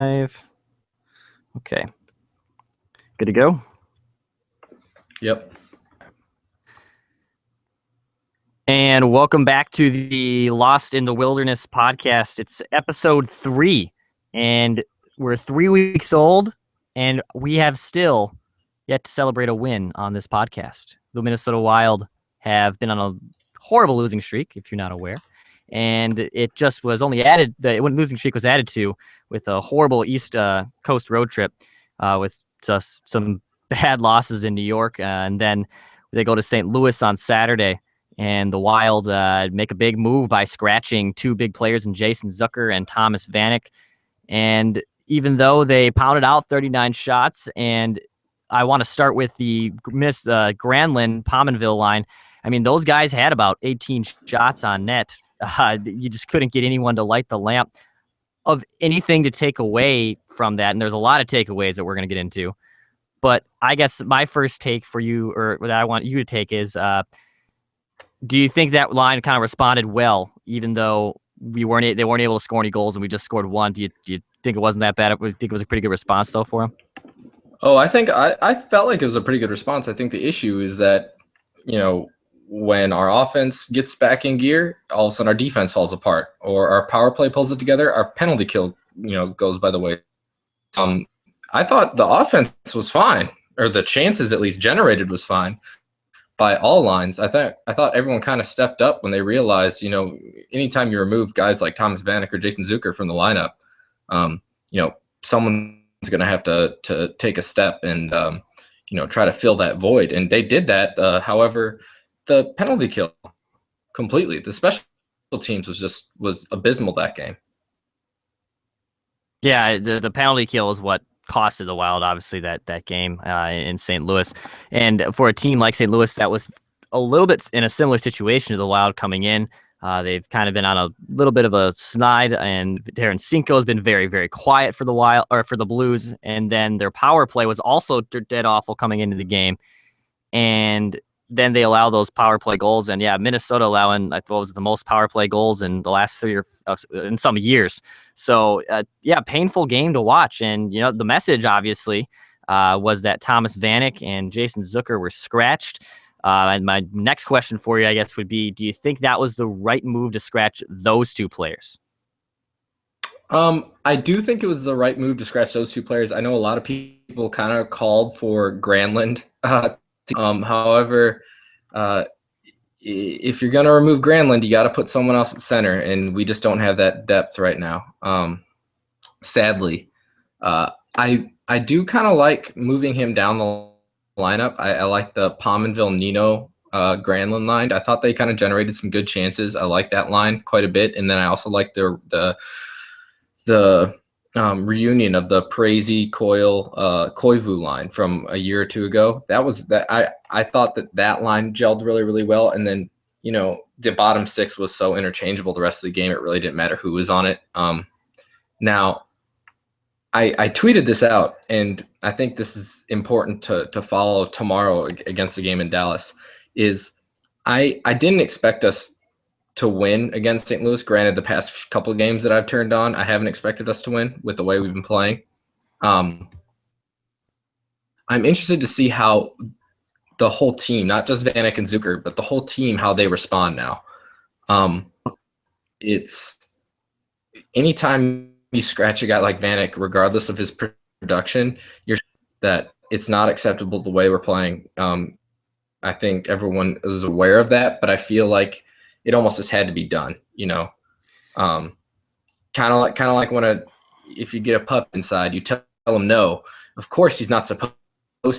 Okay. Good to go? Yep. And welcome back to the Lost in the Wilderness podcast. It's episode 3, and we're 3 weeks old, and we have still yet to celebrate a win on this podcast. The Minnesota Wild have been on a horrible losing streak, if you're not aware. And it just was only added, the losing streak was added to with a horrible East Coast road trip with just some bad losses in New York. And then they go to St. Louis on Saturday, and the Wild make a big move by scratching 2 big players in Jason Zucker and Thomas Vanek. And even though they pounded out 39 shots, and I want to start with the Granlund Pominville line. I mean, those guys had about 18 shots on net. You just couldn't get anyone to light the lamp of anything to take away from that. And there's a lot of takeaways that we're going to get into. But I guess my first take for you, or what I want you to take, is do you think that line kind of responded well, even though they weren't able to score any goals and we just scored one? Do you think it wasn't that bad? Do you think it was a pretty good response, though, for them? Oh, I think I felt like it was a pretty good response. I think the issue is that, when our offense gets back in gear, all of a sudden our defense falls apart, or our power play pulls it together, our penalty kill, goes by the way. I thought the offense was fine, or the chances at least generated was fine by all lines. I thought everyone kind of stepped up when they realized, anytime you remove guys like Thomas Vanek or Jason Zucker from the lineup, someone's going to have to take a step and try to fill that void, and they did that. However, the penalty kill completely. The special teams was abysmal that game. Yeah, the penalty kill is what costed the Wild, obviously, that game in St. Louis. And for a team like St. Louis that was a little bit in a similar situation to the Wild coming in, they've kind of been on a little bit of a snide, and Darren Cinco has been very, very quiet for the Wild, or for the Blues. And then their power play was also dead awful coming into the game. And then they allow those power play goals. And yeah, Minnesota allowing, I thought, was the most power play goals in the last 3 or in some years. So yeah, painful game to watch. And, the message obviously was that Thomas Vanek and Jason Zucker were scratched. And my next question for you, I guess, would be, do you think that was the right move to scratch those 2 players? I do think it was the right move to scratch those 2 players. I know a lot of people kind of called for Granlund. However, if you're going to remove Granlund, you got to put someone else at center, and we just don't have that depth right now. Sadly, I do kind of like moving him down the lineup. I like the Pominville Nino Granlund line. I thought they kind of generated some good chances. I like that line quite a bit, and then I also like the reunion of the Prazy Coyle Koivu line from a year or 2 ago. I thought that line gelled really, really well. And then, the bottom 6 was so interchangeable the rest of the game, it really didn't matter who was on it. Now, I tweeted this out, and I think this is important to follow tomorrow against the game in Dallas, is I didn't expect us to win against St. Louis. Granted, the past couple of games that I've turned on, I haven't expected us to win with the way we've been playing. I'm interested to see how the whole team, not just Vanek and Zucker, but the whole team, how they respond now. It's anytime you scratch a guy like Vanek, regardless of his production, you're that it's not acceptable the way we're playing. I think everyone is aware of that, but I feel like it almost just had to be done, kind of like if you get a pup inside, you tell him no. Of course, he's not supposed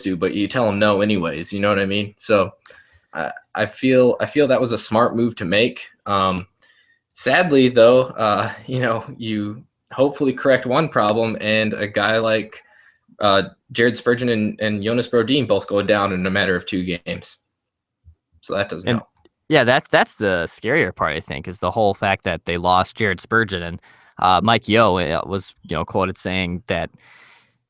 to, but you tell him no anyways. You know what I mean? So I feel that was a smart move to make. Sadly, though, you hopefully correct one problem, and a guy like Jared Spurgeon and Jonas Brodin both go down in a matter of 2 games. So that doesn't help. Yeah, that's the scarier part, I think, is the whole fact that they lost Jared Spurgeon. And Mike Yeo was, quoted saying that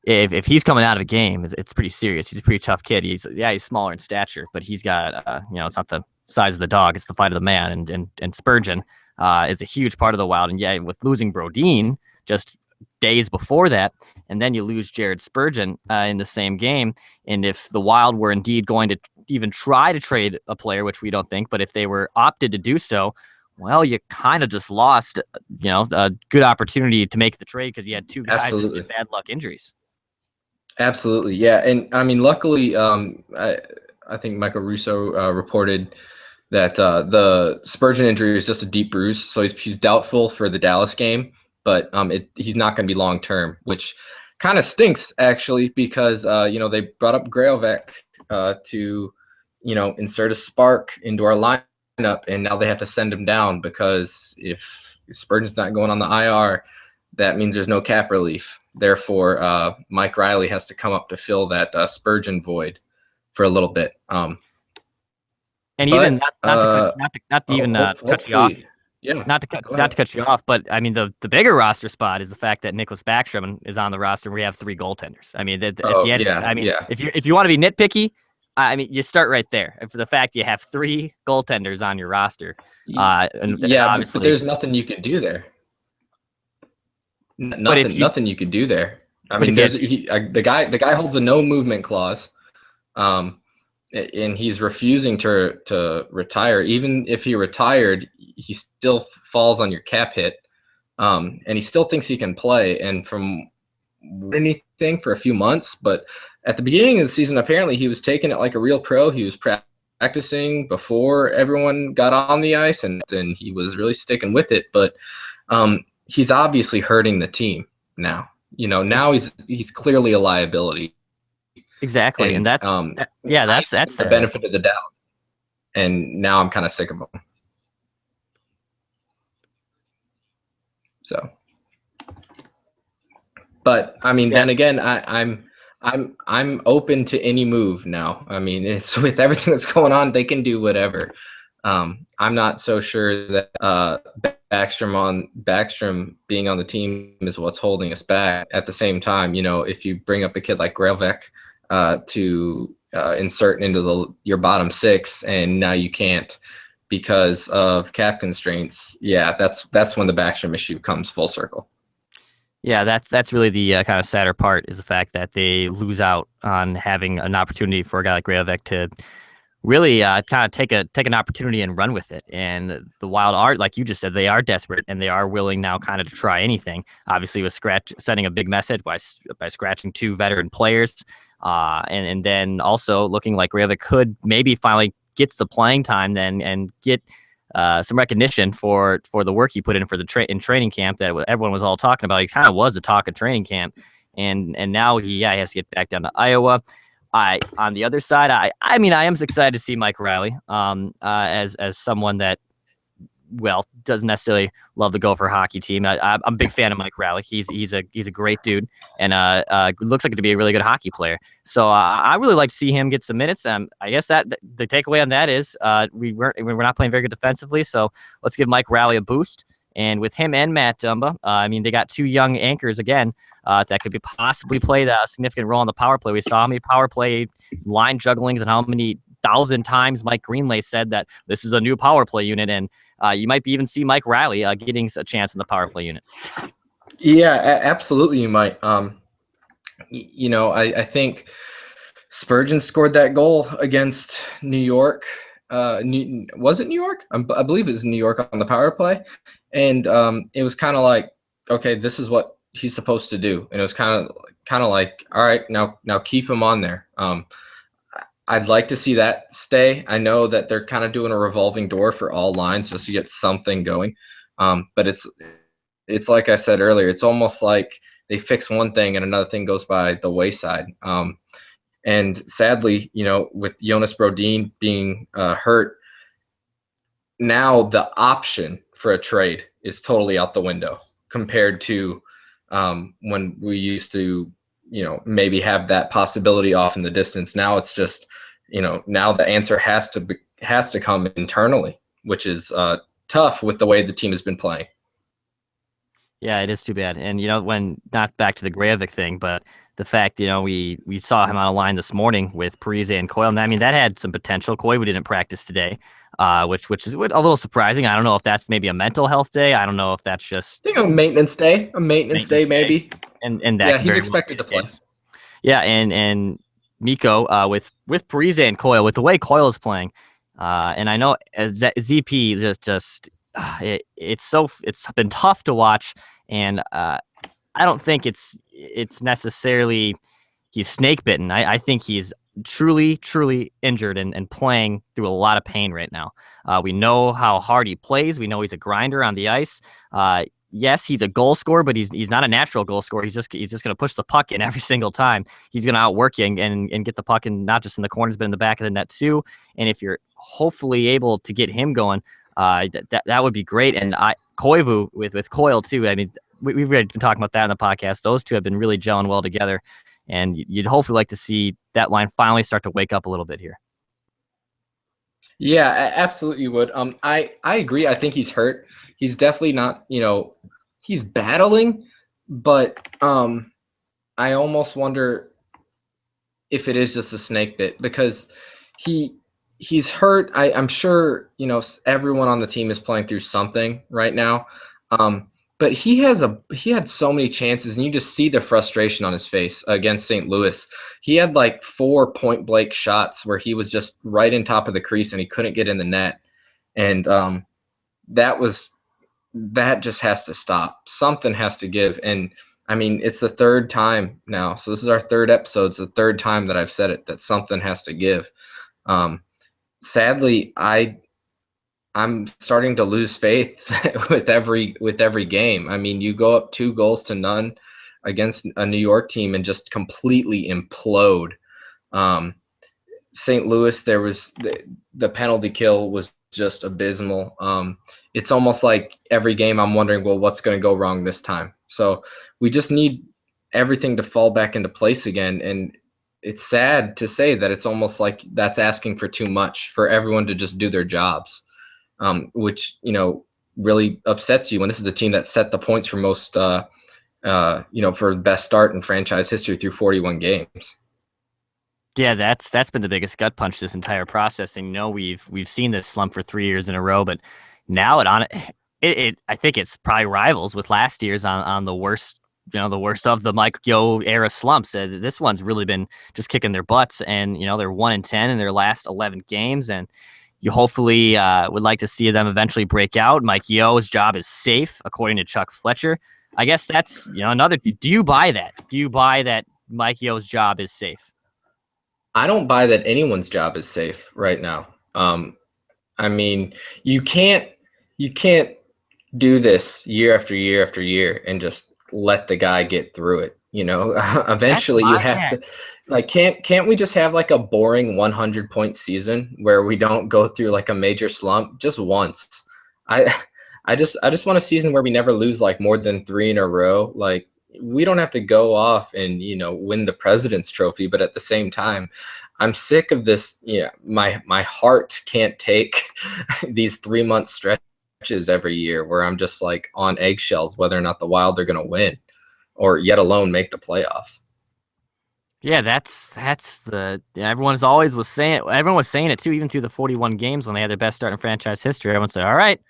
if he's coming out of a game, it's pretty serious. He's a pretty tough kid. He's smaller in stature, but he's got, it's not the size of the dog, it's the fight of the man. And Spurgeon is a huge part of the Wild. And yeah, with losing Brodin, just days before that, and then you lose Jared Spurgeon in the same game. And if the Wild were indeed going to even try to trade a player, which we don't think, but if they were opted to do so, well, you kind of just lost, a good opportunity to make the trade because you had two guys that Absolutely. did bad luck injuries. Absolutely. Yeah. And I mean, luckily, I think Michael Russo reported that the Spurgeon injury is just a deep bruise. So he's doubtful for the Dallas game, but he's not going to be long term, which kind of stinks, actually, because, they brought up Grailvek to, insert a spark into our lineup, and now they have to send him down because if Spurgeon's not going on the IR, that means there's no cap relief. Therefore, Mike Riley has to come up to fill that Spurgeon void for a little bit. And even not to even cut you off. Yeah, Not to cut you off, but I mean the bigger roster spot is the fact that Nicholas Backstrom is on the roster. And we have 3 goaltenders. I mean, at the end, if you want to be nitpicky, I mean, you start right there. For the fact you have 3 goaltenders on your roster, and obviously, but there's nothing you could do there. Nothing you could do there. I mean, the guy holds a no movement clause, and he's refusing to retire. Even if he retired, he still falls on your cap hit, and he still thinks he can play. And from anything for a few months, but at the beginning of the season, apparently he was taking it like a real pro. He was practicing before everyone got on the ice, and then he was really sticking with it. But he's obviously hurting the team now. Now he's clearly a liability. Exactly, and that's that's the benefit of the doubt. And now I'm kind of sick of him. So, but I mean, then again, I'm open to any move now. I mean, it's with everything that's going on, they can do whatever. I'm not so sure that Backstrom being on the team is what's holding us back. At the same time, if you bring up a kid like Grailvek to insert into your bottom 6, and now you can't because of cap constraints, that's when the Backstrom issue comes full circle. Yeah, that's really the kind of sadder part, is the fact that they lose out on having an opportunity for a guy like Grailvek to really kind of take an opportunity and run with it. And the Wild are, like you just said, they are desperate, and they are willing now kind of to try anything. Obviously, with sending a big message by scratching 2 veteran players, and then also looking like Grailvek could maybe finally gets the playing time then and get some recognition for the work he put in for in training camp that everyone was all talking about. He kind of was the talk of training camp, and now he has to get back down to Iowa. On the other side, I mean, I am excited to see Mike Riley, as someone that, well, doesn't necessarily love the Gopher hockey team. I'm a big fan of Mike Riley. He's a great dude, and looks like to be a really good hockey player. So I really like to see him get some minutes. I guess that the takeaway on that is we're not playing very good defensively. So let's give Mike Riley a boost. And with him and Matt Dumba, I mean, they got 2 young anchors again that could be possibly played a significant role in the power play. We saw how many power play line jugglings and how many 1,000 times Mike Greenlay said that this is a new power play unit, and you might even see Mike Riley getting a chance in the power play unit. Yeah, absolutely, you might. I think Spurgeon scored that goal against New York. Was it New York? I believe it was New York on the power play. And it was kind of like, okay, this is what he's supposed to do. And it was kind of like, all right, now keep him on there. I'd like to see that stay. I know that they're kind of doing a revolving door for all lines just to get something going. But it's like I said earlier, it's almost like they fix one thing and another thing goes by the wayside. And sadly, with Jonas Brodin being hurt, now the option for a trade is totally out the window compared to when we used to, maybe have that possibility off in the distance. Now it's just, now the answer has to come internally, which is tough with the way the team has been playing. Yeah, it is too bad. And when not back to the Gravic thing, but the fact, we saw him on a line this morning with Parise and Coyle. And I mean, that had some potential. Koivu didn't practice today, which is a little surprising. I don't know if that's maybe a mental health day. I don't know if that's just I think a maintenance day maintenance day, maybe. and that Yeah, could he's very well be expected to the play. case. Yeah, and Miko with Parise and Coyle, with the way Coyle is playing, and I know ZP just it's been tough to watch, and I don't think it's necessarily he's snake bitten. I think he's truly injured and playing through a lot of pain right now. We know how hard he plays. We know he's a grinder on the ice. Yes, he's a goal scorer, but he's not a natural goal scorer. He's just going to push the puck in every single time. He's going to outwork you and get the puck in, not just in the corners but in the back of the net too. And if you're hopefully able to get him going, that would be great. And Koivu with Coyle too. I mean, we've already been talking about that in the podcast. Those two have been really gelling well together, and you'd hopefully like to see that line finally start to wake up a little bit here. Yeah, absolutely would. I agree. I think he's hurt. He's definitely not, he's battling, but I almost wonder if it is just a snake bit because he's hurt. I'm sure, everyone on the team is playing through something right now. But he had so many chances, and you just see the frustration on his face against St. Louis. He had like 4 point blank shots where he was just right in top of the crease and he couldn't get in the net. And that just has to stop. Something has to give. And I mean, it's the third time now. So this is our third episode. It's the third time that I've said it, that something has to give. Sadly, I'm starting to lose faith with every game. I mean, you go up 2-0 against a New York team and just completely implode. St. Louis, there was the penalty kill was just abysmal. It's almost like every game I'm wondering, well, what's going to go wrong this time? So we just need everything to fall back into place again. And it's sad to say that it's almost like that's asking for too much for everyone to just do their jobs, which, really upsets you when this is a team that set the points for most, for the best start in franchise history through 41 games. Yeah, that's been the biggest gut punch this entire process. And we've seen this slump for 3 years in a row, but now it I think it's probably rivals with last year's on the worst, the worst of the Mike Yo era slumps. This one's really been just kicking their butts, and they're 1-10 in their last 11 games, and you hopefully would like to see them eventually break out. Mike Yo's job is safe, according to Chuck Fletcher. I guess that's another. Do you buy that? Do you buy that Mike Yo's job is safe? I don't buy that anyone's job is safe right now. I mean, you can't do this year after year after year and just let the guy get through it. Eventually you have to, like, can't we just have like a boring 100-point season where we don't go through like a major slump just once? I just want a season where we never lose like more than 3 in a row. Like, we don't have to go off and win the President's Trophy, but at the same time, I'm sick of this. My heart can't take these 3-month stretches every year where I'm just like on eggshells whether or not the Wild are going to win, or yet alone make the playoffs. Yeah, that's everyone was saying it too, even through the 41 games when they had their best start in franchise history. Everyone said, "All right,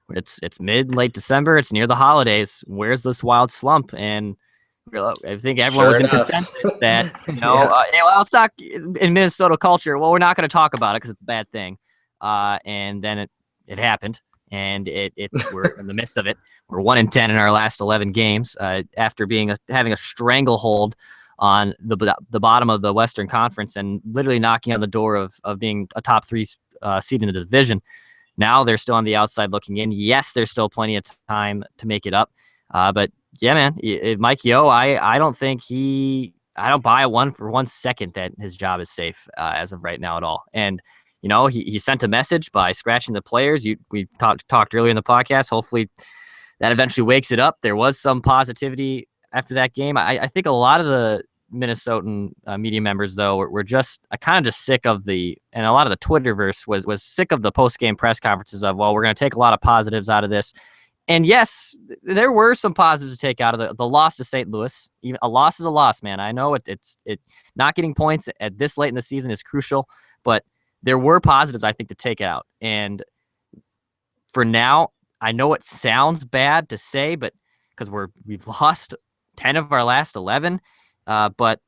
it's late December, it's near the holidays. Where's this Wild slump?" And I think everyone was in consensus that well, it's not in Minnesota culture. Well, we're not going to talk about it because it's a bad thing. And then it happened, and we're in the midst of it. We're 1-10 in our last 11 games after having a stranglehold on the bottom of the Western Conference and literally knocking on the door of being a top 3 seed in the division. Now they're still on the outside looking in. Yes, there's still plenty of time to make it up. But yeah, man, Mike Yo, I don't buy one for 1 second that his job is safe as of right now at all. And he sent a message by scratching the players. We talked earlier in the podcast. Hopefully that eventually wakes it up. There was some positivity after that game. I think a lot of the Minnesotan media members, though, were just kind of just sick of and a lot of the Twitterverse was sick of the post-game press conferences of, well, we're going to take a lot of positives out of this, And yes, there were some positives to take out of the loss to St. Louis. Even a loss is a loss, man. I know it's not getting points at this late in the season is crucial, but there were positives I think to take out. And for now, I know it sounds bad to say, but because we've lost 10 of our last 11, but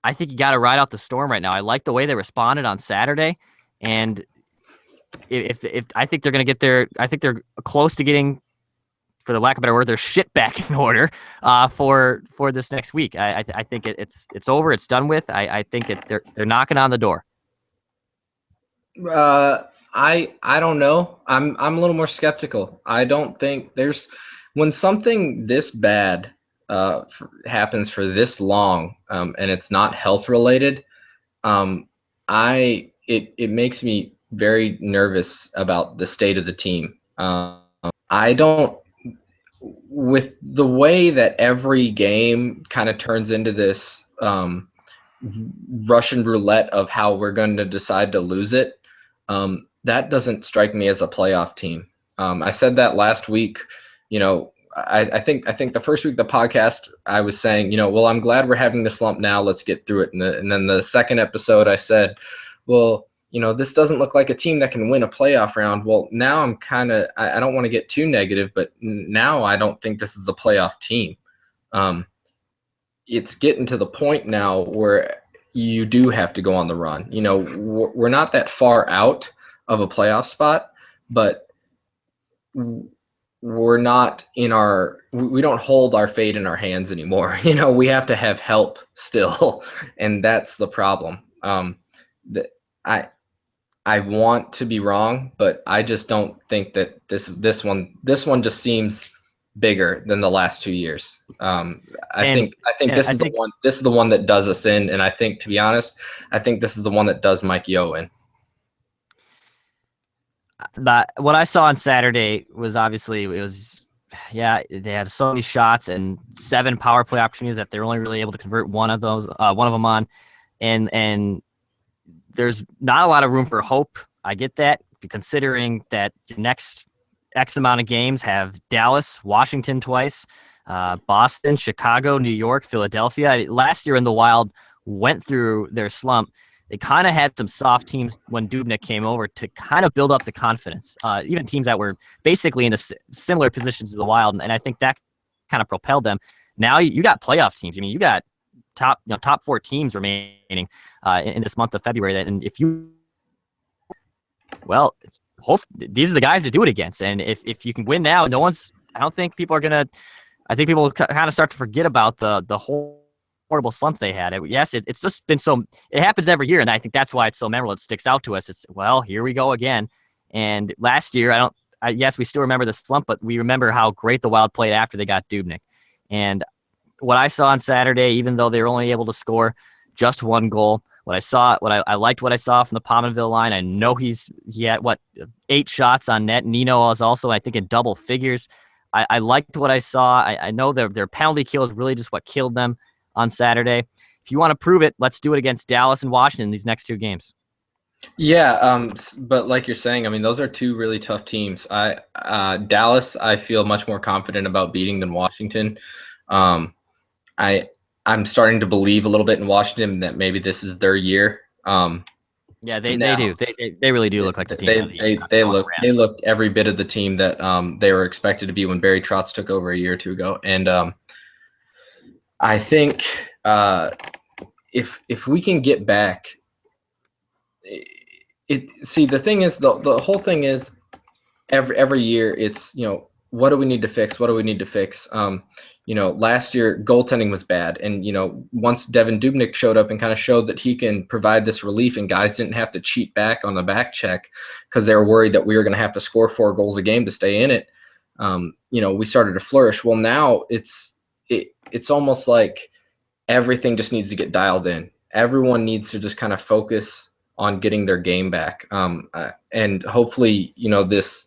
I think you got to ride out the storm right now. I like the way they responded on Saturday, and if I think they're going to get there, I think they're close to getting, for the lack of a better word, their shit back in order for this next week. I think it's over. It's done with. I think they're knocking on the door. I don't know. I'm a little more skeptical. I don't think when something this bad happens for this long, and it's not health related. It makes me very nervous about the state of the team. I don't, with the way that every game kind of turns into this Russian roulette of how we're going to decide to lose it. That doesn't strike me as a playoff team. I said that last week. I think the first week of the podcast, I was saying, well, I'm glad we're having the slump now. Let's get through it. And then the second episode, I said, well, this doesn't look like a team that can win a playoff round. Well, now I'm I don't want to get too negative, but now I don't think this is a playoff team. It's getting to the point now where you do have to go on the run. We're not that far out of a playoff spot, but we're not we don't hold our fate in our hands anymore. We have to have help still. And that's the problem. I want to be wrong, but I just don't think that this one just seems bigger than the last 2 years. I think this is the one that does us in. And I think, to be honest, I think this is the one that does Mike Yeo in. But what I saw on Saturday was they had so many shots and 7 power play opportunities that they're only really able to convert one of them on. And there's not a lot of room for hope. I get that, considering that the next X amount of games have Dallas, Washington twice, Boston, Chicago, New York, Philadelphia. Last year in the Wild went through their slump. They kind of had some soft teams when Dubnyk came over to kind of build up the confidence, even teams that were basically in similar positions to the Wild. And I think that kind of propelled them. Now you got playoff teams. I mean, you got top 4 teams remaining in this month of February. And if these are the guys to do it against. And if you can win now, I don't think people are going to, I think people kind of start to forget about the whole horrible slump they had. It's just been it happens every year. And I think that's why it's so memorable. It sticks out to us. Here we go again. And last year, yes, we still remember the slump, but we remember how great the Wild played after they got Dubnyk. And what I saw on Saturday, even though they were only able to score just 1 goal, I liked what I saw from the Pominville line. I know he had 8 shots on net. Nino was also, I think, in double figures. I liked what I saw. I know their penalty kill is really just what killed them on Saturday. If you want to prove it, let's do it against Dallas and Washington these next 2 games. Yeah, but like you're saying, I mean, those are 2 really tough teams. Dallas, I feel much more confident about beating than Washington. I'm starting to believe a little bit in Washington that maybe this is their year. Yeah, they do. They really do look like the team. They look every bit of the team that they were expected to be when Barry Trotz took over a year or 2 ago. And I think if we can get back, the thing is, the whole thing is every year it's, what do we need to fix? What do we need to fix? Last year goaltending was bad. And, once Devin Dubnyk showed up and kind of showed that he can provide this relief and guys didn't have to cheat back on the back check because they were worried that we were going to have to score 4 goals a game to stay in it. We started to flourish. Well, now it's almost like everything just needs to get dialed in. Everyone needs to just kind of focus on getting their game back. And hopefully, this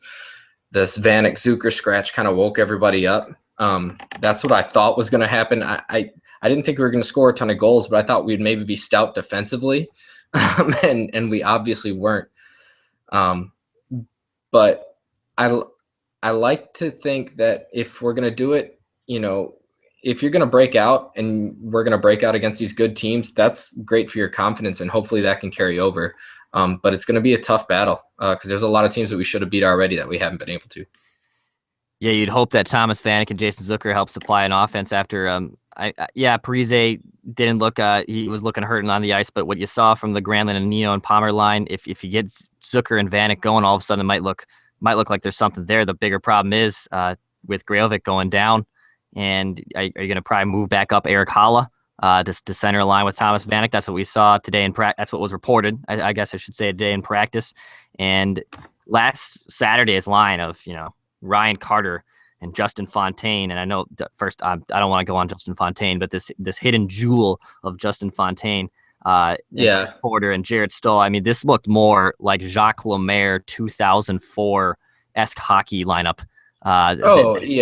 Vanek Zucker scratch kind of woke everybody up. That's what I thought was going to happen. I didn't think we were going to score a ton of goals, but I thought we'd maybe be stout defensively. And we obviously weren't. But I like to think that if we're gonna do it, if you're gonna break out and we're gonna break out against these good teams, that's great for your confidence, and hopefully that can carry over. But it's gonna be a tough battle because there's a lot of teams that we should have beat already that we haven't been able to. Yeah, you'd hope that Thomas Vanek and Jason Zucker help supply an offense after Parise didn't look he was looking hurting on the ice, but what you saw from the Granlund and Nino and Palmer line, if you get Zucker and Vanek going, all of a sudden it might look like there's something there. The bigger problem is with Grailvik going down, and are you going to probably move back up Eric Holla to center a line with Thomas Vanek? That's what we saw today in practice. That's what was reported. I guess I should say today in practice. And last Saturday's line of Ryan Carter and Justin Fontaine, and I know first I don't want to go on Justin Fontaine, but this hidden jewel of Justin Fontaine, Chris Porter and Jarrett Stoll. I mean, this looked more like Jacques Lemaire 2004 esque hockey lineup. Absolutely.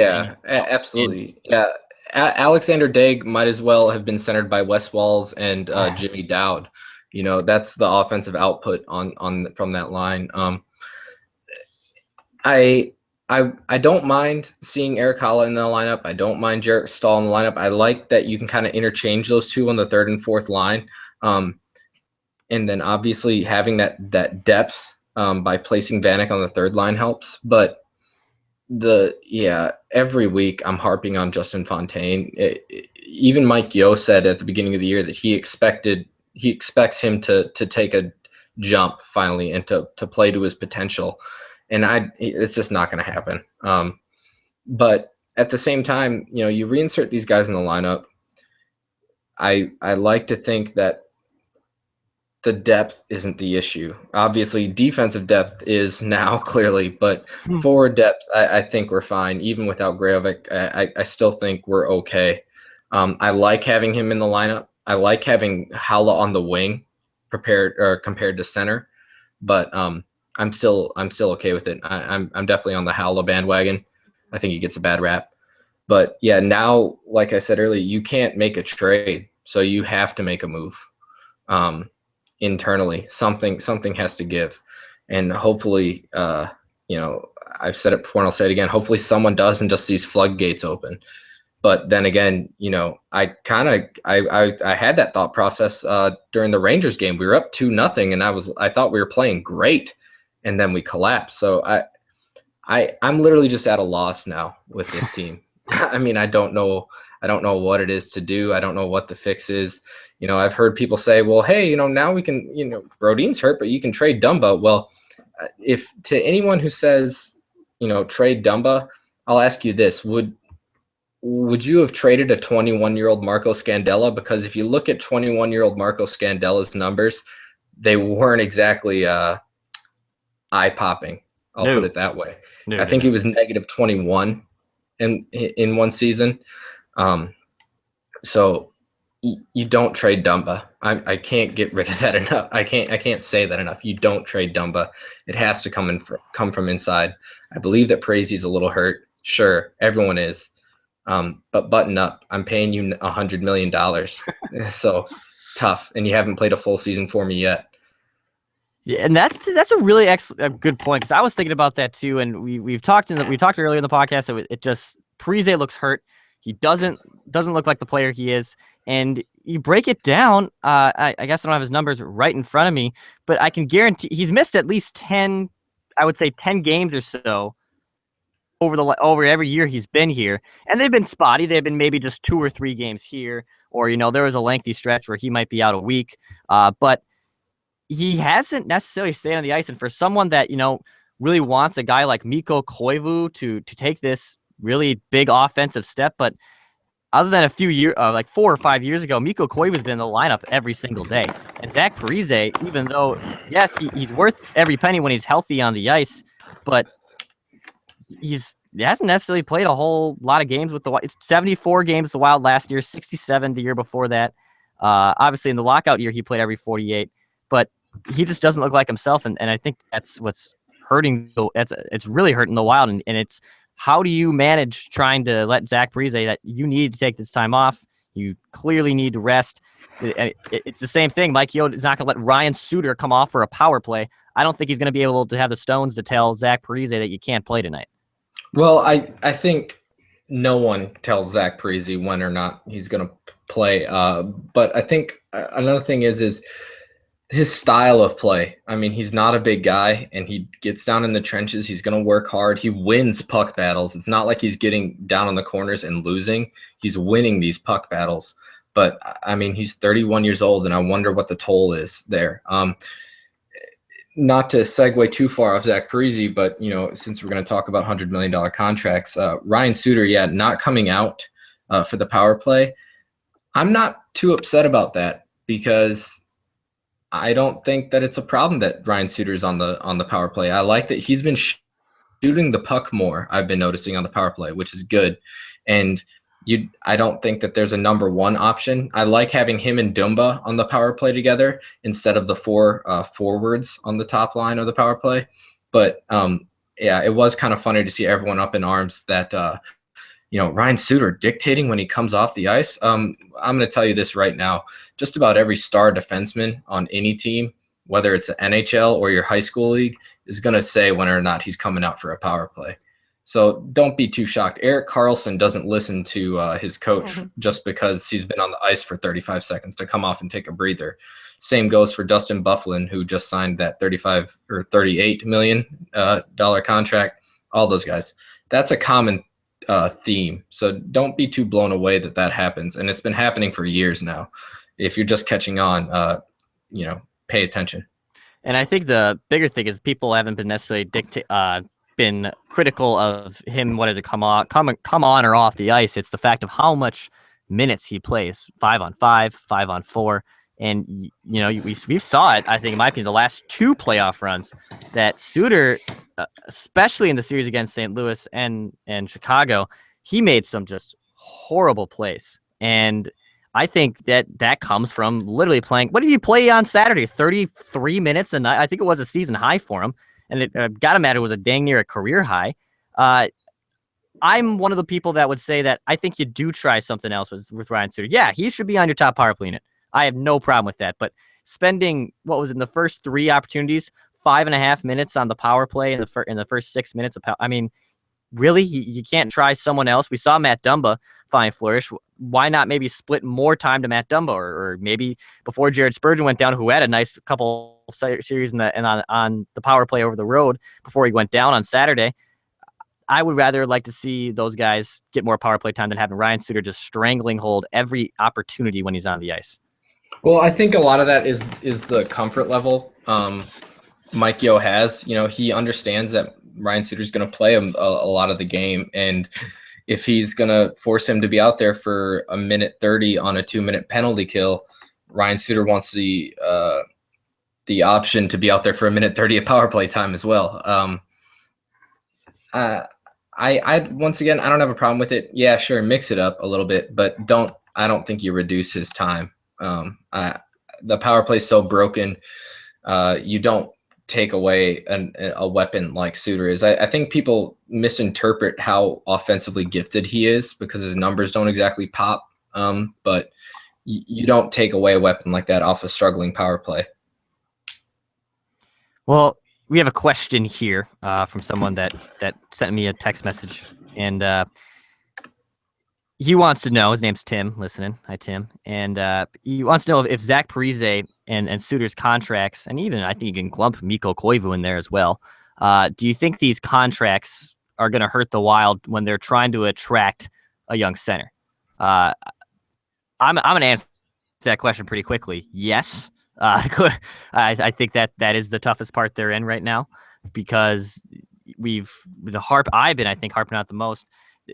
Yeah, Alexander Daig might as well have been centered by Wes Walls and Jimmy Dowd. That's the offensive output on from that line. I don't mind seeing Eric Holla in the lineup. I don't mind Jarrett Stoll in the lineup. I like that you can kind of interchange those two on the third and fourth line. And then obviously having that depth by placing Vanek on the third line helps. But every week I'm harping on Justin Fontaine. Even Mike Yeo said at the beginning of the year that he expects him to take a jump finally and to play to his potential. And it's just not going to happen. But at the same time, you reinsert these guys in the lineup. I like to think that the depth isn't the issue. Obviously, defensive depth is now clearly, but forward depth, I think we're fine. Even without Grailvik, I still think we're okay. I like having him in the lineup. I like having Halla on the wing compared to center, but I'm still okay with it. I'm definitely on the Halla bandwagon. I think he gets a bad rap. But yeah, now, like I said earlier, you can't make a trade, so you have to make a move. Internally, something has to give, and hopefully, I've said it before and I'll say it again. Hopefully, someone does and just these floodgates open. But then again, I had that thought process during the Rangers game. We were up 2-0, and I thought we were playing great, and then we collapsed. So I'm literally just at a loss now with this team. I mean, I don't know what it is to do. I don't know what the fix is. I've heard people say, well, hey, now we can, Brodin's hurt, but you can trade Dumba. Well, if to anyone who says, trade Dumba, I'll ask you this. Would you have traded a 21-year-old Marco Scandella? Because if you look at 21-year-old Marco Scandella's numbers, they weren't exactly eye-popping. I'll put it that way. I think he was negative 21 in one season. So you don't trade Dumba. I can't get rid of that enough. I can't say that enough. You don't trade Dumba. It has to come from inside. I believe that Parazy's a little hurt. Sure, everyone is. But button up. I'm paying you $100 million. So tough. And you haven't played a full season for me yet. Yeah, and that's a really good point, because I was thinking about that too. And we talked earlier in the podcast that it just Parise looks hurt. He doesn't look like the player he is. And you break it down. I guess I don't have his numbers right in front of me, but I can guarantee he's missed at least 10. I would say 10 games or so over every year he's been here, and they've been spotty. They've been maybe just 2 or 3 games here, or there was a lengthy stretch where he might be out a week. But he hasn't necessarily stayed on the ice, and for someone that really wants a guy like Mikko Koivu to take this really big offensive step, but other than a few years, like 4 or 5 years ago, Mikko Koivu's been in the lineup every single day, and Zach Parise, even though yes he's worth every penny when he's healthy on the ice, but he hasn't necessarily played a whole lot of games with the Wild. It's 74 games the Wild last year, 67 the year before that. Obviously, in the lockout year, he played every 48, but he just doesn't look like himself, and I think that's what's hurting. It's really hurting the Wild, and it's how do you manage trying to let Zach Parise that you need to take this time off? You clearly need to rest. It's the same thing. Mike Yeo is not going to let Ryan Suter come off for a power play. I don't think he's going to be able to have the stones to tell Zach Parise that you can't play tonight. Well, I think no one tells Zach Parise when or not he's going to play. But I think another thing is his style of play. I mean, he's not a big guy, and he gets down in the trenches. He's going to work hard. He wins puck battles. It's not like he's getting down on the corners and losing. He's winning these puck battles. But I mean, he's 31 years old, and I wonder what the toll is there. Not to segue too far off Zach Parise, but since we're going to talk about $100 million contracts, Ryan Suter, not coming out for the power play. I'm not too upset about that because I don't think that it's a problem that Ryan Suter is on the power play. I like that he's been shooting the puck more. I've been noticing on the power play, which is good. And I don't think that there's a number one option. I like having him and Dumba on the power play together instead of the four forwards on the top line of the power play. But it was kind of funny to see everyone up in arms that Ryan Suter dictating when he comes off the ice. I'm going to tell you this right now. Just about every star defenseman on any team, whether it's an NHL or your high school league, is going to say whether or not he's coming out for a power play. So don't be too shocked. Erik Karlsson doesn't listen to his coach just because he's been on the ice for 35 seconds to come off and take a breather. Same goes for Dustin Byfuglien, who just signed that $35 or $38 million contract. All those guys. That's a common theme. So don't be too blown away that happens. And it's been happening for years now. If you're just catching on, pay attention. And I think the bigger thing is people haven't been necessarily been critical of him wanting to come on or off the ice. It's the fact of how much minutes he plays, 5-on-5, 5-on-4. And, we saw it, I think, in my opinion, the last two playoff runs that Suter, especially in the series against St. Louis and Chicago, he made some just horrible plays. And I think that comes from literally playing. What did he play on Saturday? 33 minutes a night. I think it was a season high for him. And it got him at it was a dang near a career high. I'm one of the people that would say that I think you do try something else with Ryan Suter. Yeah, he should be on your top power play unit. I have no problem with that. But spending, what was it, in the first three opportunities, 5.5 minutes on the power play in the first 6 minutes of I mean, really, you can't try someone else. We saw Matt Dumba fine flourish. Why not maybe split more time to Matt Dumba, or maybe before Jared Spurgeon went down, who had a nice couple series on the power play over the road before he went down on Saturday. I would rather like to see those guys get more power play time than having Ryan Suter just strangling hold every opportunity when he's on the ice. Well, I think a lot of that is the comfort level Mike Yeo has. He understands that Ryan Suter's going to play a lot of the game, and if he's going to force him to be out there for a minute 30 on a 2-minute penalty kill, Ryan Suter wants the option to be out there for a minute 30 of power play time as well. I once again, I don't have a problem with it. Yeah, sure, mix it up a little bit, but I don't think you reduce his time. The power play is so broken. You don't take away a weapon like Suter is. I think people misinterpret how offensively gifted he is because his numbers don't exactly pop. But you don't take away a weapon like that off a struggling power play. Well, we have a question here from someone that sent me a text message, and he wants to know, his name's Tim, listening. Hi, Tim. And he wants to know if Zach Parise and Suter's contracts, and even I think you can lump Mikko Koivu in there as well. Do you think these contracts are going to hurt the Wild when they're trying to attract a young center? I'm going to answer that question pretty quickly. Yes. I think that is the toughest part they're in right now, because I've been harping out the most.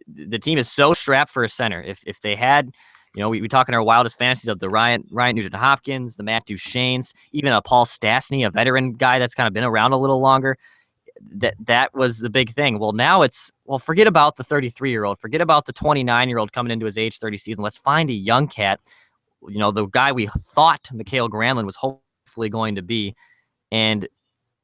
The team is so strapped for a center. If they had, we talk in our wildest fantasies of the Ryan Nugent-Hopkins, the Matt Duchenes, even a Paul Stastny, a veteran guy that's kind of been around a little longer. That was the big thing. Well, now forget about the 33-year-old, forget about the 29-year-old coming into his age 30 season. Let's find a young cat. The guy we thought Mikael Granlund was hopefully going to be. And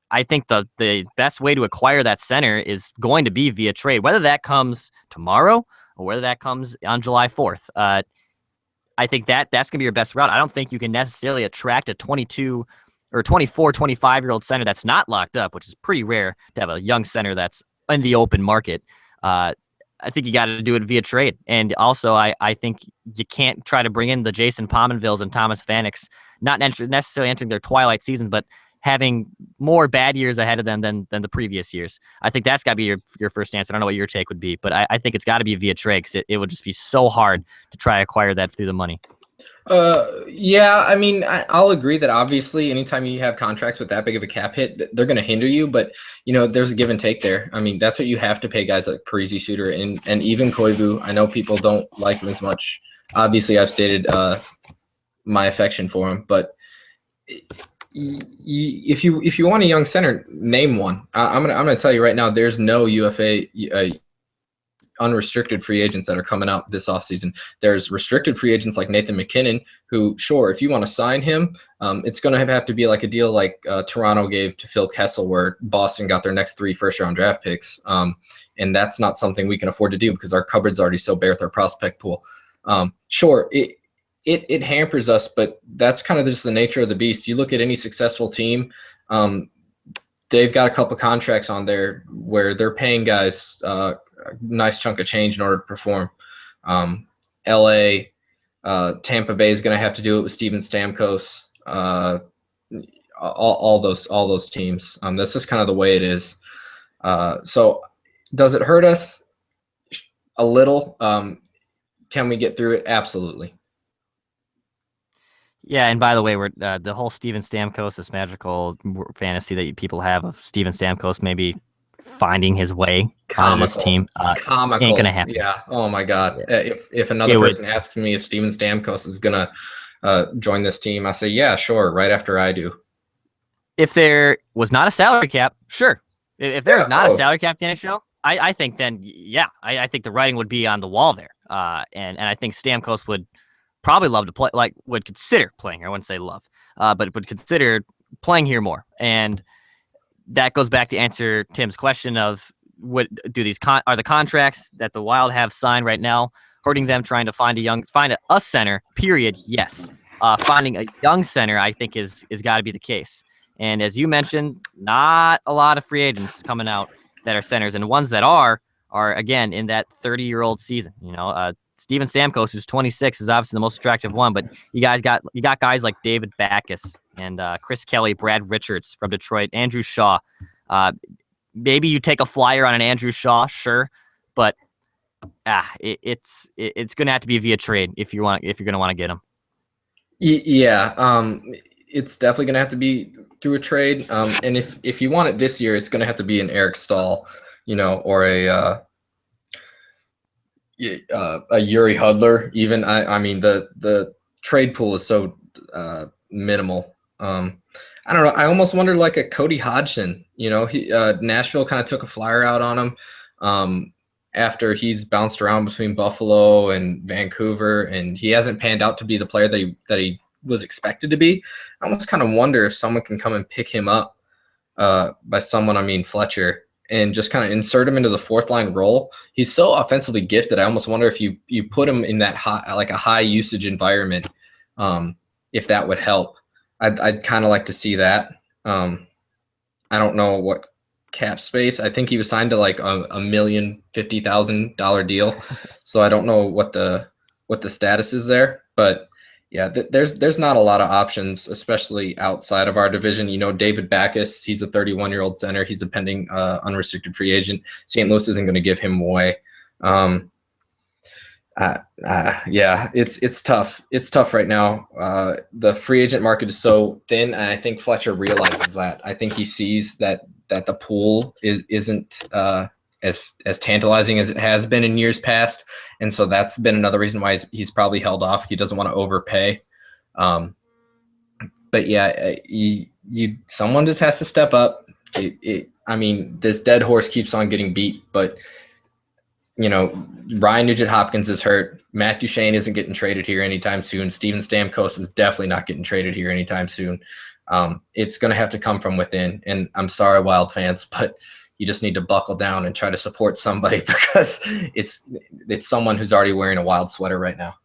I think the best way to acquire that center is going to be via trade, whether that comes tomorrow or whether that comes on July 4th. I think that's going to be your best route. I don't think you can necessarily attract a 22 or 24, 25-year-old center that's not locked up, which is pretty rare to have a young center that's in the open market. I think you got to do it via trade. And also, I think you can't try to bring in the Jason Pominvilles and Thomas Vaneks, not necessarily entering their twilight season, but having more bad years ahead of them than the previous years. I think that's got to be your first answer. I don't know what your take would be, but I think it's got to be via trade because it would just be so hard to try to acquire that through the money. Yeah, I mean, I'll agree that obviously anytime you have contracts with that big of a cap hit, they're going to hinder you, but there's a give and take there. I mean, that's what you have to pay guys like Parisi Suter and even Koivu. I know people don't like him as much. Obviously, I've stated my affection for him, but if you want a young center, name one. I'm gonna tell you right now, there's no UFA unrestricted free agents that are coming out this offseason. There's restricted free agents like Nathan McKinnon, who, sure, if you want to sign him, it's going to have to be like a deal like Toronto gave to Phil Kessel, where Boston got their next 3 first-round draft picks. And that's not something we can afford to do because our cupboard's already so bare with our prospect pool. Sure, it hampers us, but that's kind of just the nature of the beast. You look at any successful team, they've got a couple contracts on there where they're paying guys a nice chunk of change in order to perform. LA, Tampa Bay is going to have to do it with Steven Stamkos. All those teams. That's just kind of the way it is. So does it hurt us a little? Can we get through it? Absolutely. Yeah, and by the way, we're the whole Steven Stamkos, this magical fantasy that people have of Steven Stamkos maybe finding his way on this team. Comical. Ain't gonna happen. Yeah. Oh my God. If another person asks me if Steven Stamkos is gonna join this team, I say yeah, sure. Right after I do. If there was not a salary cap, sure. If there is not a salary cap in the NHL, I think then I think the writing would be on the wall there. And I think Stamkos would probably love to play, like would consider playing. I wouldn't say love, but would consider playing here more. And that goes back to answer Tim's question of what do these are the contracts that the Wild have signed right now hurting them trying to find a center, period. Yes. Finding a young center, I think is got to be the case. And as you mentioned, not a lot of free agents coming out that are centers, and ones that are again in that 30-year-old season. Steven Stamkos, who's 26, is obviously the most attractive one, but you got guys like David Backes and Chris Kelly, Brad Richards from Detroit, Andrew Shaw. Maybe you take a flyer on an Andrew Shaw, sure, but it's going to have to be via trade if you're going to want to get him. Yeah, it's definitely going to have to be through a trade. And if you want it this year, it's going to have to be an Eric Stahl, or a Yuri Hudler. Even I mean the trade pool is so minimal. I don't know. I almost wonder like a Cody Hodgson. Nashville kind of took a flyer out on him after he's bounced around between Buffalo and Vancouver, and he hasn't panned out to be the player that he was expected to be. I almost kind of wonder if someone can come and pick him up by someone. I mean Fletcher. And just kind of insert him into the fourth line role. He's so offensively gifted. I almost wonder if you put him in that high usage environment, if that would help. I'd kind of like to see that. I don't know what cap space. I think he was signed to like a $1,050,000 deal, so I don't know what the status is there. But yeah, there's not a lot of options, especially outside of our division. David Backes, he's a 31-year-old center. He's a pending unrestricted free agent. St. Louis isn't going to give him away. Yeah, it's tough. It's tough right now. The free agent market is so thin, and I think Fletcher realizes that. I think he sees that the pool isn't as tantalizing as it has been in years past, and so that's been another reason why he's probably held off. He doesn't want to overpay. But yeah, someone just has to step up. I mean, this dead horse keeps on getting beat, but Ryan Nugent-Hopkins is hurt. Matt Duchene isn't getting traded here anytime soon. Steven Stamkos is definitely not getting traded here anytime soon. It's going to have to come from within. And I'm sorry, Wild fans, but you just need to buckle down and try to support somebody because it's someone who's already wearing a Wild sweater right now.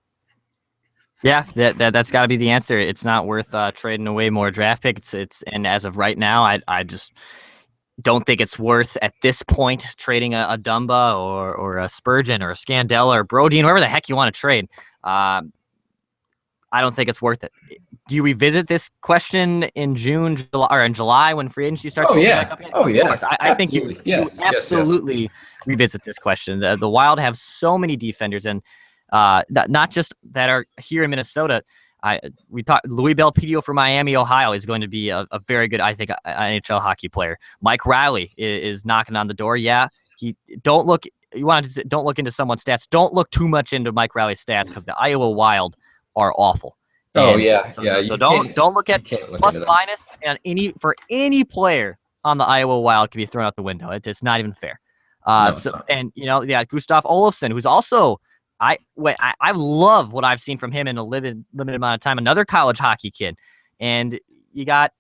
Yeah, that's got to be the answer. It's not worth trading away more draft picks. And as of right now, I just Don't think it's worth at this point trading a Dumba or a Spurgeon or a Scandella or Brodeen, whoever the heck you want to trade. I don't think it's worth it. Do you revisit this question in June, July, or in July when free agency starts Oh opening back yeah. up again? Oh Of yeah. course, I think Absolutely. you Yes. Yes. Yes. absolutely revisit this question. The Wild have so many defenders, and not just that are here in Minnesota. We talked Louis Belpedio for Miami, Ohio is going to be a very good, I think, NHL hockey player. Mike Riley is knocking on the door. Yeah, he don't look. You want to don't look into someone's stats. Don't look too much into Mike Riley's stats because the Iowa Wild are awful. Oh And yeah. so, Yeah. so, so don't look You at can't look into plus that. minus and any player on the Iowa Wild can be thrown out the window. It's not even fair. No, it's not. And yeah, Gustav Olofsson, who's also I love what I've seen from him in a limited amount of time. Another college hockey kid, and you got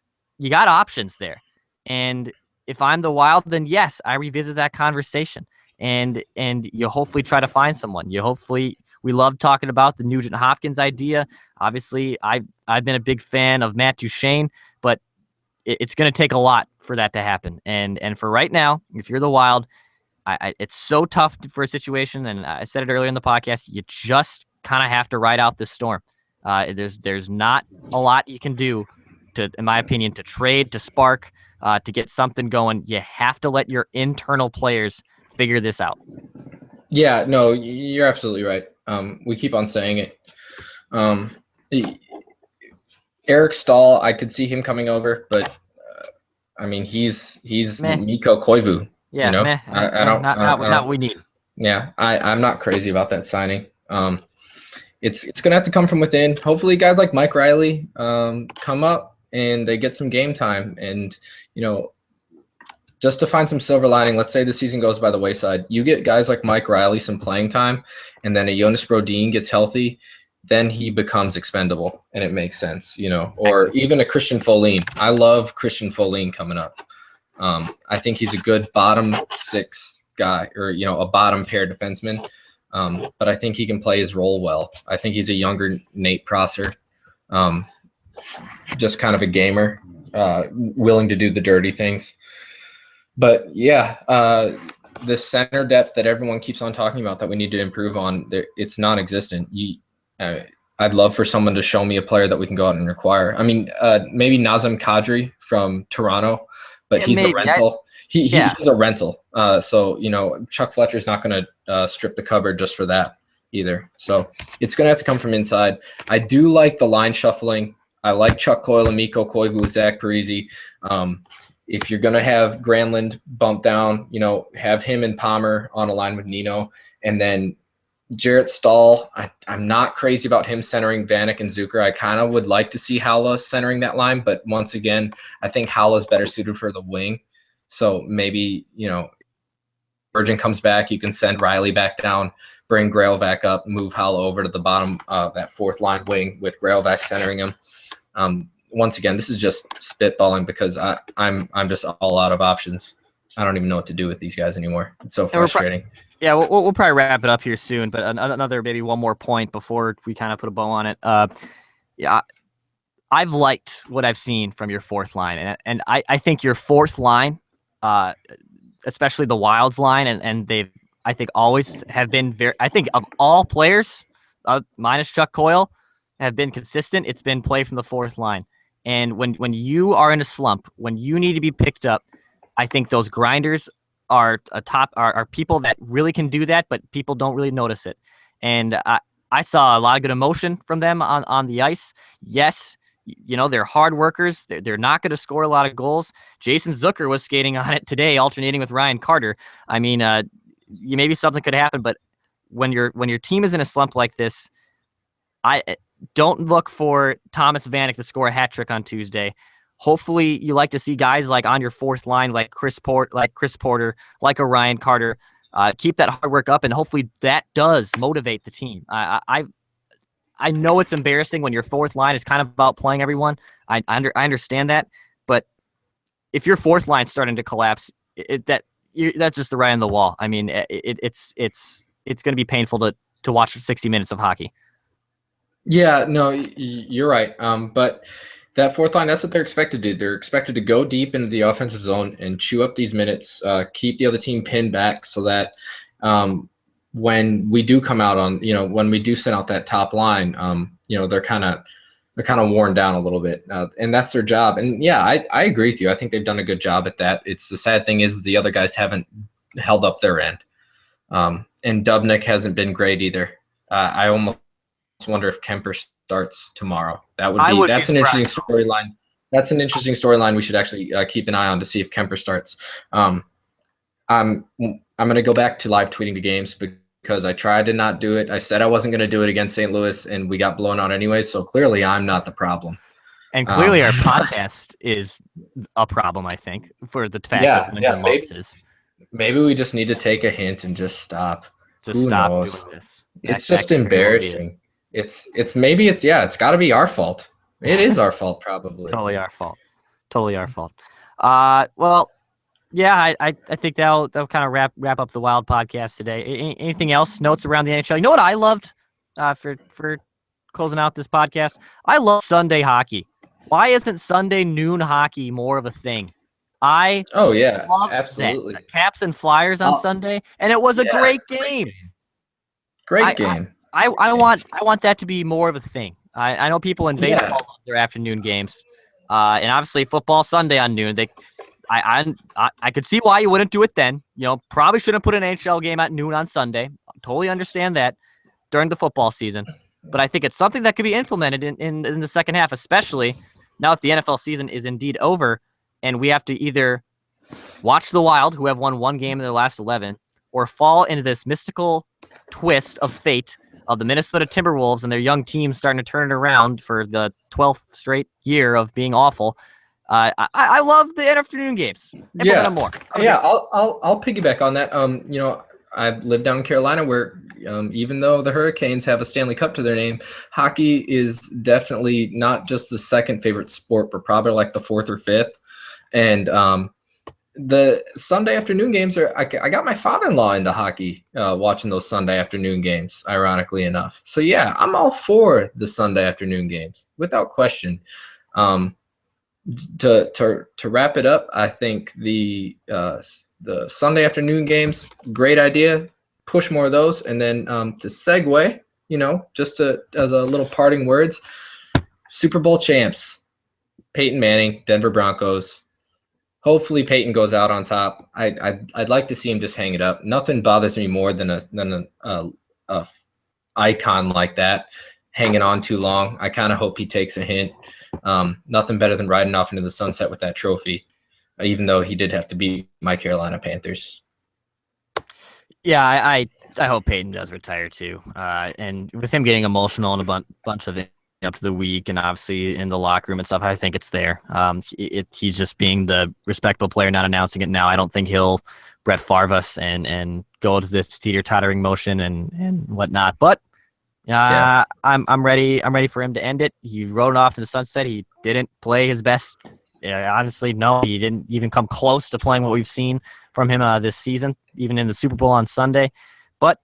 options there. And if I'm the Wild, then yes, I revisit that conversation. And you hopefully try to find someone. We love talking about the Nugent Hopkins idea. Obviously, I've been a big fan of Matt Duchene, but it's going to take a lot for that to happen. And for right now, if you're the Wild, it's so tough for a situation. And I said it earlier in the podcast. You just kind of have to ride out this storm. There's not a lot you can do to, in my opinion, to trade, to spark, to get something going. You have to let your internal players figure this out. Yeah. No, you're absolutely right. We keep on saying it. Um, Eric Stahl, I could see him coming over, but I mean, he's Meh. Mikko Koivu. You Yeah, know, meh. I don't, Not I what don't. we need. Yeah, I'm not crazy about that signing. It's gonna have to come from within. Hopefully, guys like Mike Riley come up and they get some game time. And you know, just to find some silver lining, let's say the season goes by the wayside. You get guys like Mike Riley some playing time, and then a Jonas Brodin gets healthy, then he becomes expendable, and it makes sense, you know. Or even a Christian Folin. I love Christian Folin coming up. I think he's a good bottom six guy, or you know, a bottom pair defenseman. But I think he can play his role well. I think he's a younger Nate Prosser, just kind of a gamer, willing to do the dirty things. But yeah, the center depth that everyone keeps on talking about that we need to improve on, it's non-existent. I'd love for someone to show me a player that we can go out and acquire. I mean, maybe Nazem Kadri from Toronto, but Yeah, he's a maybe. rental. Yeah. He's a rental. So, you know, Chuck Fletcher's not going to strip the cupboard just for that either. So it's going to have to come from inside. I do like the line shuffling. I like Chuck Coyle and Mikko Koivu, Zach Parise. If you're going to have Granlund bump down, you know, have him and Palmer on a line with Nino. And then Jarrett Stahl, I'm not crazy about him centering Vanek and Zucker. I kind of would like to see Haula centering that line. But once again, I think Haula's better suited for the wing. So maybe, you know, Virgin comes back, you can send Riley back down, bring Grailvac up, move Haula over to the bottom of that fourth line wing with Grailvac centering him. Once again, this is just spitballing because I'm just all out of options. I don't even know what to do with these guys anymore. It's so frustrating. Yeah, we'll probably wrap it up here soon. But another maybe one more point before we kind of put a bow on it. Yeah, I've liked what I've seen from your fourth line, and I think your fourth line, especially the Wilds line, and they've I think always have been very. I think of all players, minus Chuck Coyle, have been consistent. It's been play from the fourth line. And when you are in a slump, when you need to be picked up, I think those grinders are are people that really can do that, but people don't really notice it. And I saw a lot of good emotion from them on the ice. Yes, you know, they're hard workers. They're not going to score a lot of goals. Jason Zucker was skating on it today, alternating with Ryan Carter. I mean, maybe something could happen, but when your team is in a slump like this, I don't look for Thomas Vanek to score a hat trick on Tuesday. Hopefully, you like to see guys like on your fourth line, like Chris Porter, like a Ryan Carter. Keep that hard work up, and hopefully that does motivate the team. I know it's embarrassing when your fourth line is kind of about playing everyone. I understand that, but if your fourth line's starting to collapse, that's just the writing on the wall. I mean, it's going to be painful to watch 60 minutes of hockey. Yeah, no, you're right. But That fourth line, that's what they're expected to do. They're expected to go deep into the offensive zone and chew up these minutes, keep the other team pinned back so that when we do come out on, when we do send out that top line, they're kind of worn down a little bit, and that's their job. And yeah, I agree with you. I think they've done a good job at that. It's the sad thing is the other guys haven't held up their end, and Dubnik hasn't been great either. I almost wonder if Kemper starts tomorrow. That's an interesting storyline. That's an interesting storyline we should actually keep an eye on to see if Kemper starts. I'm going to go back to live tweeting the games because I tried to not do it. I said I wasn't going to do it against St. Louis, and we got blown out anyway. So clearly, I'm not the problem. And clearly, our podcast is a problem. I think for the fact of wins and losses. Maybe we just need to take a hint and just stop. Who stop knows? Doing this. It's just embarrassing. It's got to be our fault. It is our fault, probably. Totally our fault. Well, yeah, I think that'll kind of wrap up the Wild podcast today. Anything else? Notes around the NHL? You know what I loved for closing out this podcast? I love Sunday hockey. Why isn't Sunday noon hockey more of a thing? Absolutely. Caps and Flyers on Sunday, and it was a great game. Great game. I want that to be more of a thing. I know people in baseball love their afternoon games, and obviously football Sunday on noon. I could see why you wouldn't do it then. Probably shouldn't put an NHL game at noon on Sunday. Totally understand that during the football season, but I think it's something that could be implemented in the second half, especially now that the NFL season is indeed over, and we have to either watch the Wild, who have won one game in their last 11, or fall into this mystical twist of fate of the Minnesota Timberwolves and their young team starting to turn it around for the 12th straight year of being awful. I love the afternoon games. Implement them more. I'll piggyback on that. I live down in Carolina where even though the Hurricanes have a Stanley Cup to their name, hockey is definitely not just the second favorite sport, but probably like the fourth or fifth. And the Sunday afternoon games I got my father-in-law into hockey, watching those Sunday afternoon games, ironically enough. So yeah, I'm all for the Sunday afternoon games without question. To wrap it up, I think the Sunday afternoon games, great idea. Push more of those, and then to segue, as a little parting words, Super Bowl champs, Peyton Manning, Denver Broncos. Hopefully Peyton goes out on top. I'd like to see him just hang it up. Nothing bothers me more than a icon like that hanging on too long. I kind of hope he takes a hint. Nothing better than riding off into the sunset with that trophy, even though he did have to beat my Carolina Panthers. Yeah, I hope Peyton does retire too. And with him getting emotional and a bunch of it up to the week and obviously in the locker room and stuff, I think it's there. He's just being the respectable player, not announcing it now. I don't think he'll Brett Favre us and go to this teeter-tottering motion and whatnot. But I'm ready. I'm ready for him to end it. He rode off to the sunset. He didn't play his best. Honestly, no, he didn't even come close to playing what we've seen from him this season, even in the Super Bowl on Sunday. But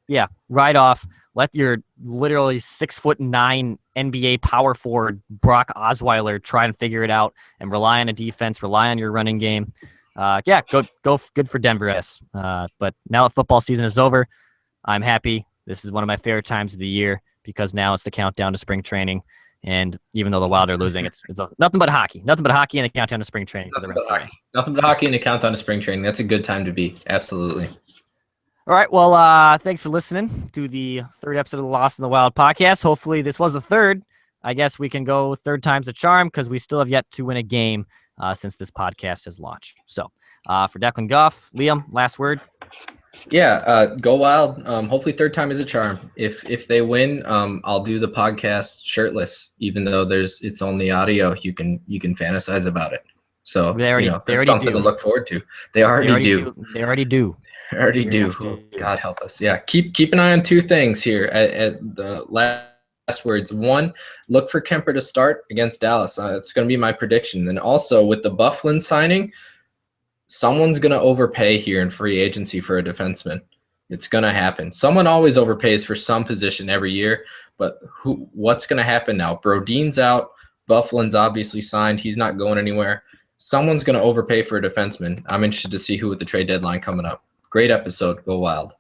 yeah, ride off. Let your literally 6'9" NBA power forward Brock Osweiler try and figure it out and rely on a defense, rely on your running game. Go good for Denver. But now that football season is over, I'm happy. This is one of my favorite times of the year because now it's the countdown to spring training. And even though the Wild are losing, it's nothing but hockey. Nothing but hockey and the countdown to spring training. Nothing but hockey and the countdown to spring training. That's a good time to be. Absolutely. All right. Well, thanks for listening to the third episode of the Lost in the Wild podcast. Hopefully this was the third. I guess we can go third time's a charm because we still have yet to win a game since this podcast has launched. So for Declan Goff, Liam, last word. Yeah, go Wild. Hopefully third time is a charm. If they win, I'll do the podcast shirtless, even though it's only audio. You can fantasize about it. So that's something to look forward to. They already do. They already do. God help us. Yeah, keep an eye on two things here at the last words. One, look for Kemper to start against Dallas. It's going to be my prediction. And also with the Bufflin signing, someone's going to overpay here in free agency for a defenseman. It's going to happen. Someone always overpays for some position every year, but what's going to happen now? Brodeen's out. Bufflin's obviously signed. He's not going anywhere. Someone's going to overpay for a defenseman. I'm interested to see who at the trade deadline coming up. Great episode. Go Wild.